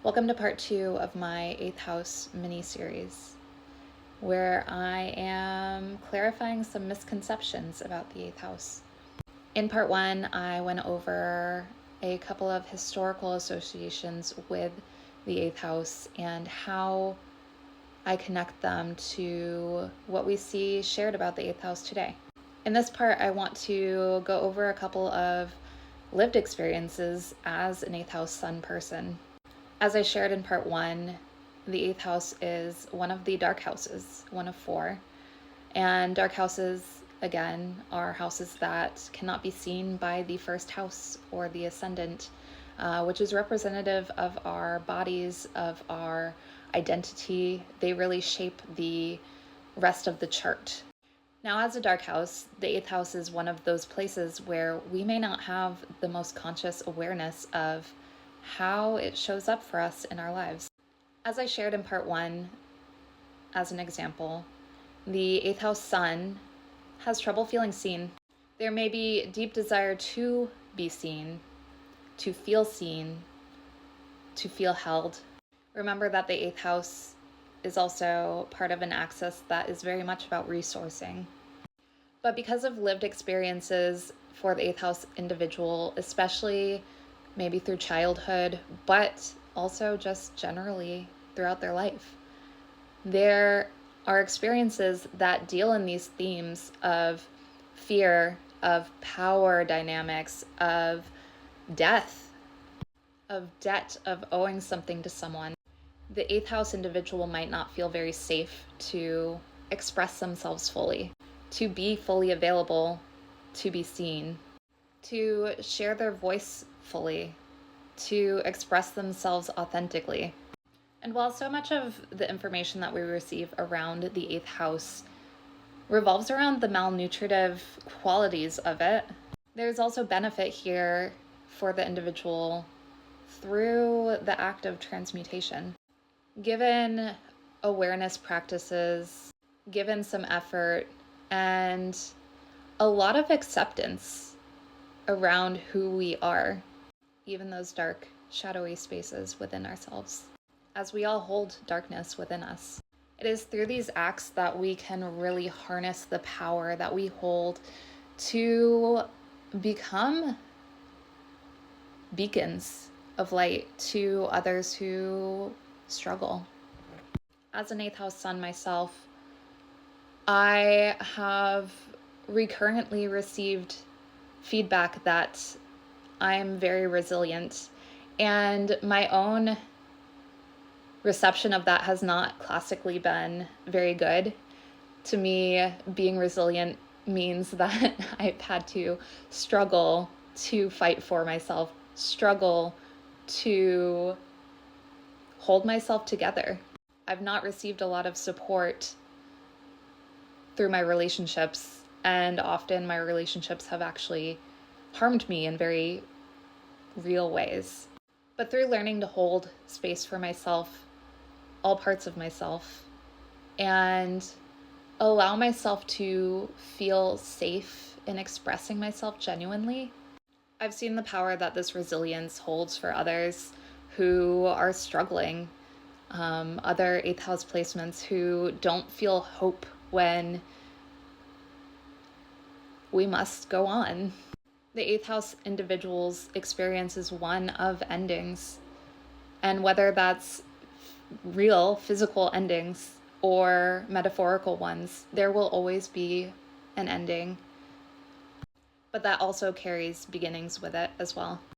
Welcome to part 2 of my 8th house mini-series, where I am clarifying some misconceptions about the 8th house. In part 1, I went over a couple of historical associations with the 8th house and how I connect them to what we see shared about the 8th house today. In this part, I want to go over a couple of lived experiences as an 8th house sun person. As I shared in part 1, the 8th house is one of the dark houses, one of 4. And dark houses, again, are houses that cannot be seen by the first house or the ascendant, which is representative of our bodies, of our identity. They really shape the rest of the chart. Now, as a dark house, the 8th house is one of those places where we may not have the most conscious awareness of how it shows up for us in our lives. As I shared in part 1, as an example, the 8th house sun has trouble feeling seen. There may be deep desire to be seen, to feel held. Remember that the 8th house is also part of an axis that is very much about resourcing. But because of lived experiences for the 8th house individual, especially maybe through childhood, but also just generally throughout their life, there are experiences that deal in these themes of fear, of power dynamics, of death, of debt, of owing something to someone. The 8th house individual might not feel very safe to express themselves fully, to be fully available, to be seen, to share their voice fully, to express themselves authentically. And while so much of the information that we receive around the 8th house revolves around the malnutritive qualities of it, there's also benefit here for the individual through the act of transmutation. Given awareness practices, given some effort, and a lot of acceptance around who we are, even those dark, shadowy spaces within ourselves, as we all hold darkness within us. It is through these acts that we can really harness the power that we hold to become beacons of light to others who struggle. As an 8th house sun myself, I have recurrently received feedback that I'm very resilient, and my own reception of that has not classically been very good. To me, being resilient means that I've had to struggle to fight for myself, struggle to hold myself together. I've not received a lot of support through my relationships, and often my relationships have actually harmed me in very real ways. But through learning to hold space for myself, all parts of myself, and allow myself to feel safe in expressing myself genuinely, I've seen the power that this resilience holds for others who are struggling, other 8th house placements who don't feel hope when we must go on. The 8th house individual's experience is one of endings, and whether that's real physical endings or metaphorical ones, there will always be an ending, but that also carries beginnings with it as well.